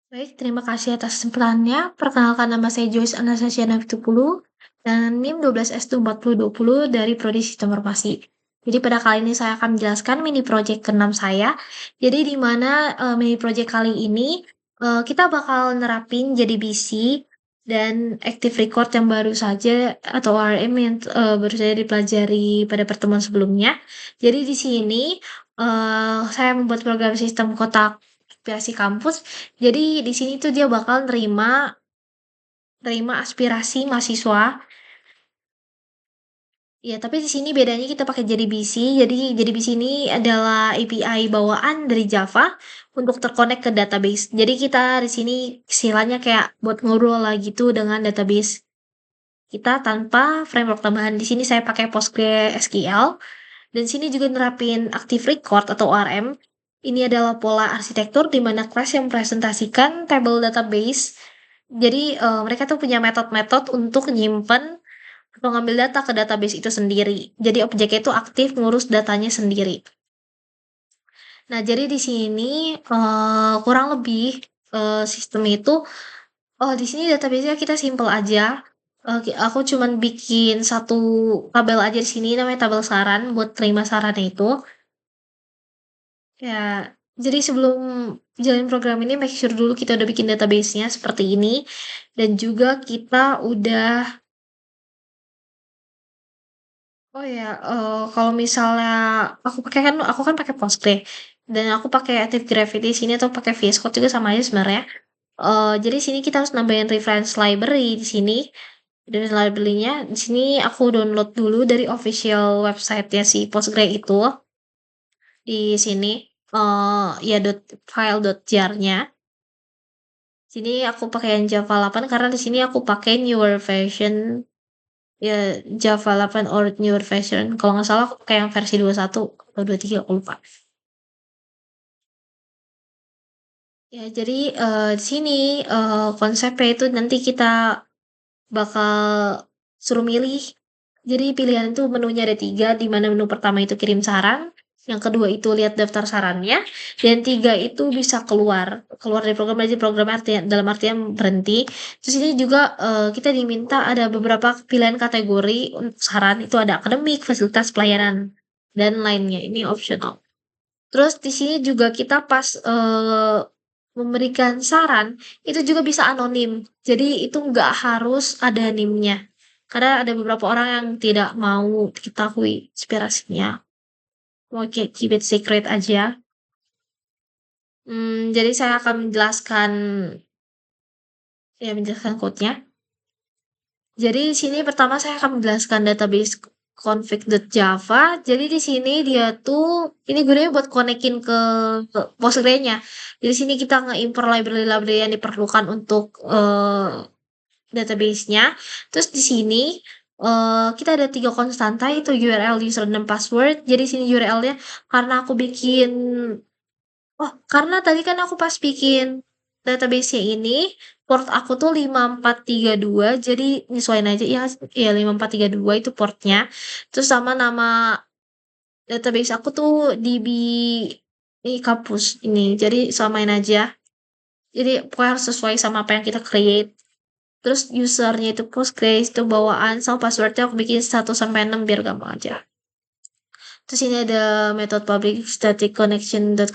Baik, terima kasih atas kesempatannya. Perkenalkan nama saya Joyce Anastasia Navitupulu dan NIM 12S4020 dari Prodi Sistem Informasi. Jadi pada kali ini saya akan menjelaskan mini project ke-6 saya. Jadi di mana mini project kali ini kita bakal nerapin jadi BC dan active record yang baru saja atau ORM yang baru saja dipelajari pada pertemuan sebelumnya. Jadi di sini saya membuat program sistem kotak aspirasi kampus. Jadi di sini tuh dia bakal nerima nerima aspirasi mahasiswa. Ya, tapi di sini bedanya kita pakai JDBC. Jadi JDBC ini adalah API bawaan dari Java untuk terkonek ke database. Jadi kita di sini istilahnya kayak buat ngobrol lah gitu dengan database kita tanpa framework tambahan. Di sini saya pakai PostgreSQL dan sini juga nerapin Active Record atau ORM. Ini adalah pola arsitektur di mana kelas yang mempresentasikan table database. Jadi mereka tuh punya metode-metode untuk nyimpen atau ngambil data ke database itu sendiri. Jadi objeknya itu aktif ngurus datanya sendiri. Nah, jadi di sini kurang lebih sistem itu di sini database-nya kita simple aja. Aku cuman bikin satu tabel aja di sini namanya tabel saran buat terima sarannya itu. Ya, jadi sebelum jalanin program ini make sure dulu kita udah bikin database-nya seperti ini dan juga kita udah oh ya, kalau misalnya aku kan pakai Postgre dan aku pakai Active Gravity sini atau pakai VS Code juga sama aja sebenarnya. Jadi sini kita harus nambahin reference library di sini. Dan library-nya di sini aku download dulu dari official website-nya si Postgre itu. Di sini ya file.jar-nya. Sini aku pakai yang Java 8 karena di sini aku pakai newer version ya Java 8 or newer version. Kalau nggak salah aku pakai yang versi 21 atau 23 aku lupa. Ya, jadi di sini konsepnya itu nanti kita bakal suruh milih. Jadi pilihan itu menunya ada 3, di mana menu pertama itu kirim saran, yang kedua itu lihat daftar sarannya, dan 3 itu bisa keluar dari program jadi program artinya dalam artian berhenti. Terus ini juga kita diminta ada beberapa pilihan kategori untuk saran itu ada akademik, fasilitas pelayanan dan lainnya. Ini optional. Terus di sini juga kita pas memberikan saran itu juga bisa anonim. Jadi itu nggak harus ada NIM-nya. Karena ada beberapa orang yang tidak mau diketahui inspirasinya. Mau keep it secret aja. Jadi saya akan menjelaskan code-nya. Jadi di sini pertama saya akan menjelaskan database config.java. Jadi di sini dia tuh ini gunanya buat konekin ke Postgre-nya. Jadi sini kita nge-import library-library yang diperlukan untuk database-nya. Terus di sini kita ada 3 konstanta itu URL, user, dan password. Jadi sini URL-nya karena aku bikin karena tadi kan aku pas bikin database-nya ini, port aku tuh 5432, jadi nyesuaiin aja ya 5432 itu portnya. Terus sama nama database aku tuh DB ini kampus ini. Jadi samain aja. Jadi pokoknya harus sesuai sama apa yang kita create. Terus usernya itu Postgres itu bawaan sama passwordnya aku bikin 1 sampai 6 biar gampang aja. Terus ini ada method public static connection terus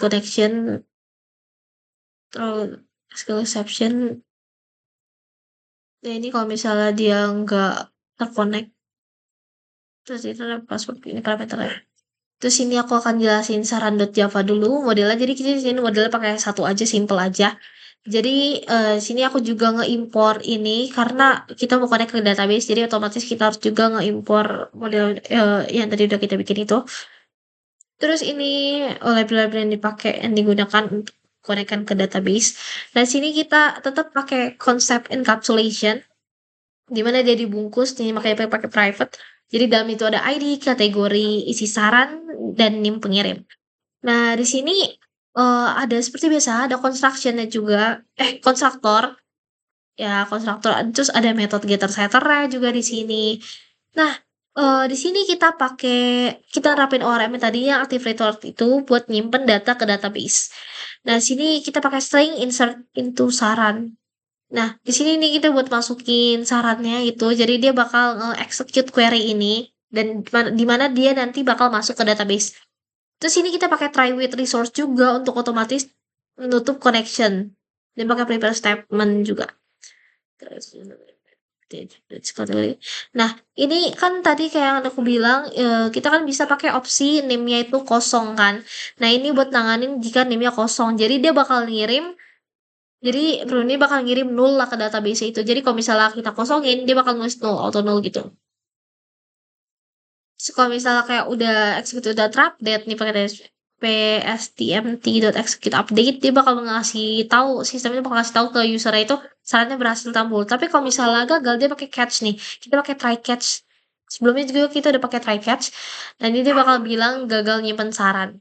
skill exception. Ya ini kalau misalnya dia nggak terkonek terus itu ada password ini parameternya. Terus ini aku akan jelasin saran.java dulu modelnya. Jadi kita di sini modelnya pakai satu aja, simple aja. Jadi sini aku juga nge-import ini karena kita mau connect ke database, jadi otomatis kita harus juga nge-import model yang tadi udah kita bikin itu. Terus ini library yang dipakai yang digunakan untuk konekkan ke database. Nah, sini kita tetap pakai konsep encapsulation di mana dia dibungkus ini makanya pakai private. Jadi dalam itu ada ID, kategori, isi saran, dan NIM pengirim. Nah, di sini ada seperti biasa ada construction-nya juga, konstruktor. Ya, konstruktor. Terus ada metode getter setter juga di sini. Nah, Di sini kita nerapin ORM yang tadinya Active Record itu buat nyimpen data ke database. Nah, di sini kita pakai string insert into saran. Nah, di sini nih kita buat masukin sarannya gitu. Jadi dia bakal nge-execute query ini dan di mana dia nanti bakal masuk ke database. Terus ini kita pakai try with resource juga untuk otomatis menutup connection dan pakai prepare statement juga. Terus nah, ini kan tadi kayak yang aku bilang, kita kan bisa pakai opsi name-nya itu kosong kan. Nah, ini buat nanganin jika name-nya kosong. Jadi dia bakal ngirim jadi Rooney bakal ngirim null lah ke database itu. Jadi kalau misalnya kita kosongin, dia bakal nulis null, auto null gitu. Terus kalau misalnya kayak udah execute udah terupdate nih pakai pstmt.execute update, dia bakal ngasih tahu sistemnya bakal ngasih tahu ke user itu sarannya berhasil tampil. Tapi kalau misalnya gagal, dia pakai catch nih. Kita pakai try catch. Sebelumnya juga kita udah pakai try catch. Dan ini dia bakal bilang gagal nyimpen saran.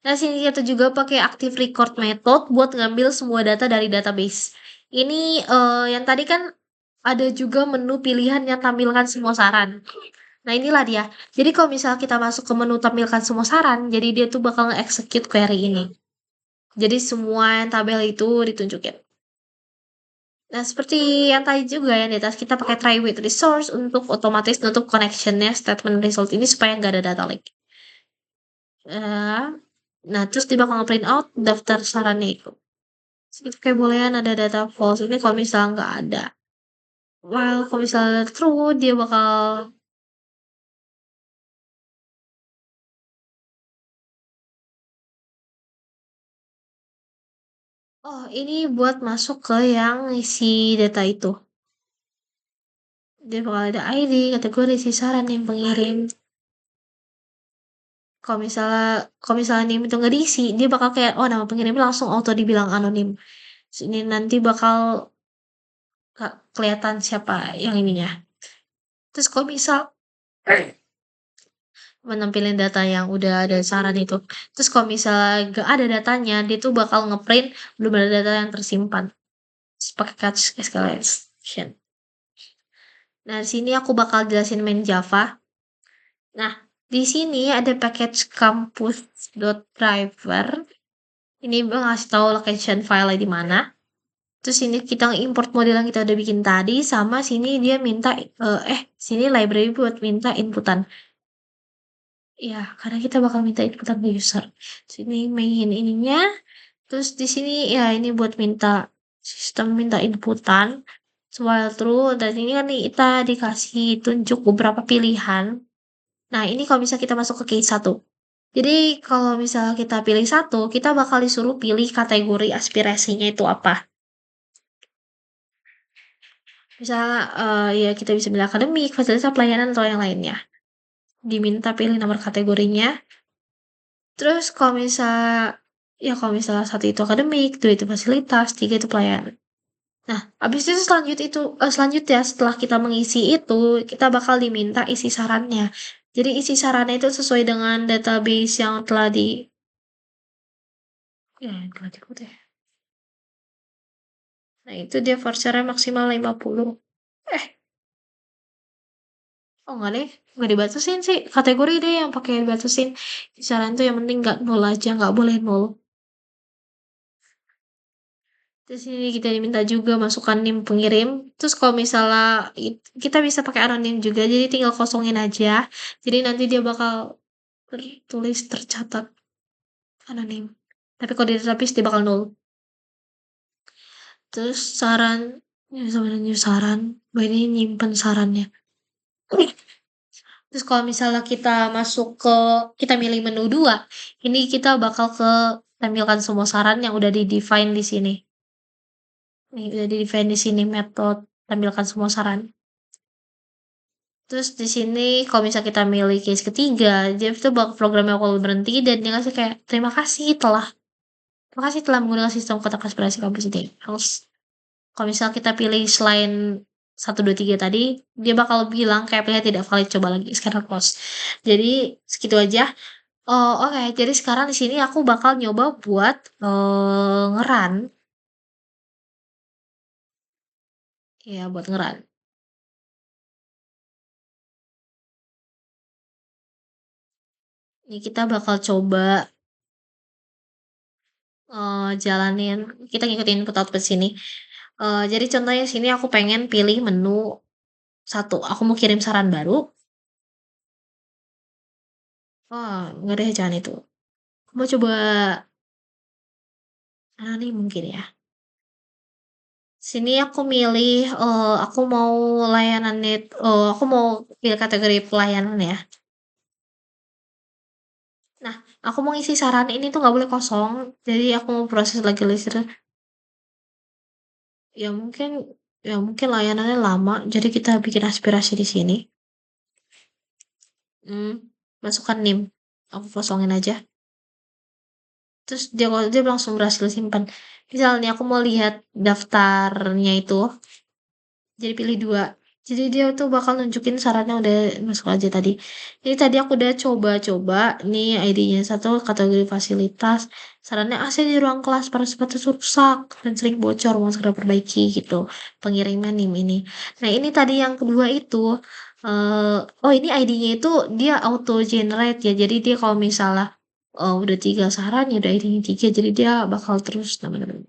Nah, sini kita juga pakai active record method buat ngambil semua data dari database. Ini yang tadi kan ada juga menu pilihan yang tampilkan semua saran. Nah, inilah dia. Jadi kalau misal kita masuk ke menu tampilkan semua saran, jadi dia tuh bakal nge-execute query ini. Jadi semua yang tabel itu ditunjukin. Nah, seperti yang tadi juga yang di atas kita pakai try with resource untuk otomatis nutup connectionnya statement result ini supaya nggak ada data leak. Eh, nah, terus dia bakal nge-print out daftar sarannya itu. If kebolehan ada data false ini kalau misalnya nggak ada. Well, kalau misalnya true, dia bakal oh ini buat masuk ke yang isi data itu. Dia bakal ada ID, kategori, isi saran yang pengirim. Kalau misalnya NIM itu nggak diisi, dia bakal kayak oh nama pengirim langsung auto dibilang anonim. Ini nanti bakal kelihatan siapa yang ininya. Terus kalau misal menampilkan data yang udah ada saran itu. Terus kalau misalnya gak ada datanya, dia tuh bakal ngeprint belum ada data yang tersimpan. Terus pakai catch escalation. Nah, di sini aku bakal jelasin main Java. Nah, di sini ada package campus.driver. Ini ngasih tahu location file di mana. Terus ini kita import model yang kita udah bikin tadi, sama sini dia minta sini library buat minta inputan. Ya, karena kita bakal minta inputan ke user. Sini main ininya, terus di sini ya ini buat minta sistem minta inputan. While true, dan ini kan nih kita dikasih tunjuk beberapa pilihan. Nah, ini kalau bisa kita masuk ke case 1. Jadi kalau misalnya kita pilih satu, kita bakal disuruh pilih kategori aspirasinya itu apa. Misalnya ya kita bisa pilih akademik, fasilitas pelayanan atau yang lainnya. Diminta pilih nomor kategorinya. Terus kalau misalnya satu itu akademik, dua itu fasilitas, tiga itu pelayanan. Nah, habis itu selanjutnya setelah kita mengisi itu, kita bakal diminta isi sarannya. Jadi isi sarannya itu sesuai dengan database yang telah yang telah diikuti. Nah, itu dia vouchernya maksimal 50. Eh, oh enggak deh, nggak dibatasin sih. Kategori deh yang pakai dibatasin. Saran tuh yang penting nggak nol aja, nggak boleh nol. Terus ini kita diminta juga masukkan NIM pengirim. Terus kalau misalnya kita bisa pakai anonim juga, jadi tinggal kosongin aja. Jadi nanti dia bakal tertulis tercatat anonim. Tapi kalau di database dia bakal nol. Terus saran, ya sebenarnya saran, bahwa ini nyimpen sarannya. Terus kalau misalnya kita milih menu 2, ini kita bakal tampilkan semua saran yang udah di-define di sini. Nih, udah di-define di sini metode tampilkan semua saran. Terus di sini kalau misalnya kita milih case ketiga, dia itu bakal programnya bakal berhenti dan dia ngasih kayak terima kasih telah menggunakan sistem kotak aspirasi kampus ini. Terus kalau misalnya kita pilih selain 1, 2, 3 tadi, dia bakal bilang kayak pilih tidak valid, coba lagi sekarang close. Jadi segitu aja. Oh, oke. Jadi sekarang di sini aku bakal nyoba buat ngeran. Ya, buat ngeran. Nih kita bakal coba, jalanin, kita ngikutin input output sini. Jadi contohnya sini aku pengen pilih menu satu, aku mau kirim saran baru. Oh, nggak deh, jangan itu. Aku mau coba anonim mungkin ya. Sini aku milih, aku mau layanan aku mau pilih kategori pelayanan ya. Nah, aku mau ngisi saran ini tuh nggak boleh kosong, jadi aku mau proses lagi list. Ya mungkin ya mungkin layanannya lama, jadi kita bikin aspirasi di sini. Hmm, masukkan NIM. Aku kosongin aja. Terus dia langsung berhasil simpan. Misalnya aku mau lihat daftarnya itu, jadi pilih dua. Jadi dia tuh bakal nunjukin sarannya udah masuk aja tadi. Ini tadi aku udah coba-coba nih ID-nya satu kategori fasilitas. Sarannya AC di ruang kelas para sepatu rusak dan sering bocor mau segera perbaiki gitu. Pengiriman nih ini. Nah ini tadi yang kedua itu oh ini ID-nya itu dia auto generate ya. Jadi dia kalau misalnya udah tiga saran ya udah ID-nya tiga. Jadi dia bakal terus namanya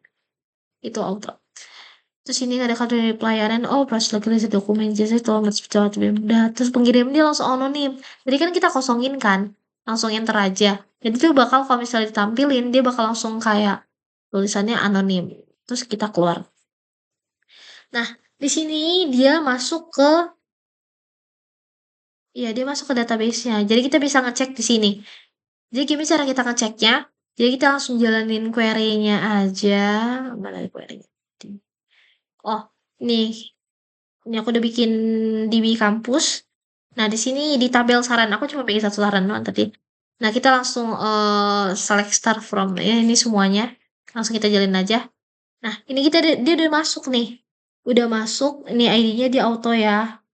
itu auto. Terus ini ada kado dari pelayanan, oh pas lagi riset dokumen jasa itu amat cepat lebih mudah. Terus pengirim dia langsung anonim. Jadi kan kita kosongin kan, langsung enter aja. Jadi tuh bakal kalau misalnya ditampilin, dia bakal langsung kayak tulisannya anonim. Terus kita keluar. Nah, di sini dia masuk ke, ya dia masuk ke database-nya. Jadi kita bisa ngecek di sini. Jadi gimana cara kita ngeceknya? Jadi kita langsung jalanin query-nya aja. Mana query-nya? Oh, nih ini aku udah bikin DB kampus. Nah, di sini di tabel saran, aku cuma bikin satu saran doang tadi. Nah, kita langsung select start from ya ini semuanya. Langsung kita jalin aja. Nah, ini dia udah masuk nih. Udah masuk, ini ID-nya di auto ya.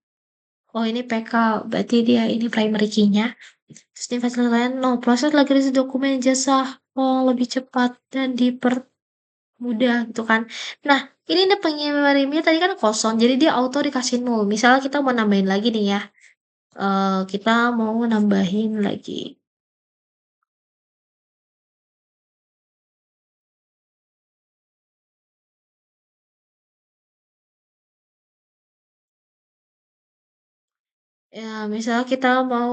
Oh, ini PK, berarti dia ini primary key-nya. Terus ini fasilitas lain, no, proses lagi isi dokumen jasa oh, lebih cepat dan dipermudah gitu kan. Nah, ini nih pengirimnya tadi kan kosong, jadi dia auto dikasih nol. Misalnya kita mau nambahin lagi nih ya. Kita mau nambahin lagi. Ya, misalnya kita mau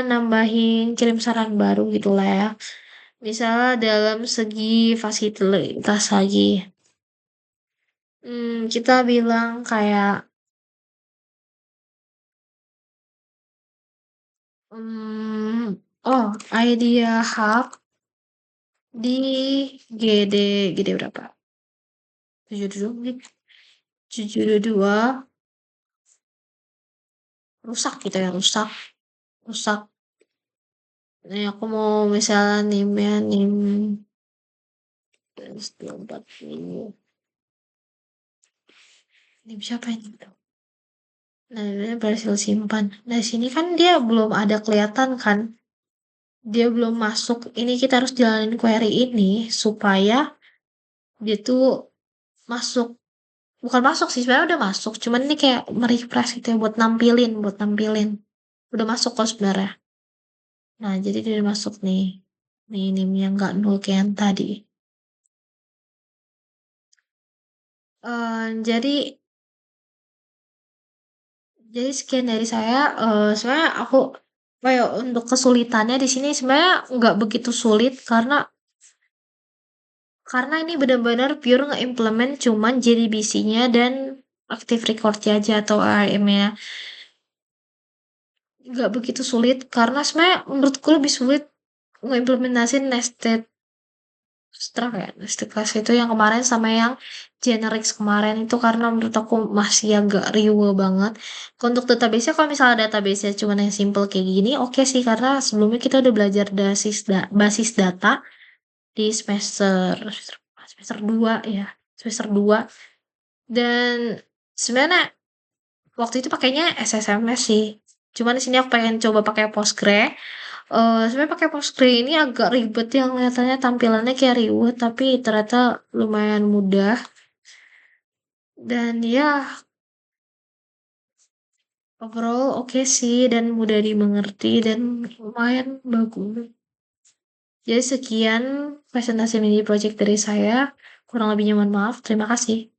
nambahin kirim saran baru gitu lah ya. Misalnya dalam segi fasilitas lagi. Kita bilang kayak, oh, Idea Hub di GD berapa? 72 rusak gitu ya, rusak. Nih aku mau misalnya NIM 40. NIM siapa ini? Nah, ini berhasil simpan. Nah, sini kan dia belum ada kelihatan kan. Dia belum masuk. Ini kita harus jalanin query ini supaya dia tuh masuk. Bukan masuk sih, sebenarnya udah masuk. Cuman ini kayak merefresh gitu ya buat nampilin. Udah masuk kok sebenarnya. Nah, jadi dia udah masuk nih. Nih, ini yang nggak nol kayak yang tadi. Jadi sekian dari saya. Sebenarnya aku kayak untuk kesulitannya di sini sebenarnya nggak begitu sulit karena ini benar-benar pure nge-implement cuman JDBC-nya dan Active Record-nya aja atau ARM-nya. Nggak begitu sulit karena sebenarnya menurutku lebih sulit nge-implementasin nested struct ya. Nested class itu yang kemarin sama yang generics kemarin itu karena menurut aku masih agak riuh banget. Untuk database-nya kalau misalnya database-nya cuma yang simple kayak gini, oke sih karena sebelumnya kita udah belajar basis data di semester 2 ya. Semester 2 dan sebenarnya waktu itu pakainya SSMS sih. Cuman di sini aku pengen coba pakai Postgre. Sebenarnya pakai Postgre ini agak ribet yang kelihatannya tampilannya kayak riuh, tapi ternyata lumayan mudah. Dan ya, Overall oke sih dan mudah dimengerti dan lumayan bagus. Jadi sekian presentasi mini project dari saya. Kurang lebihnya mohon maaf. Terima kasih.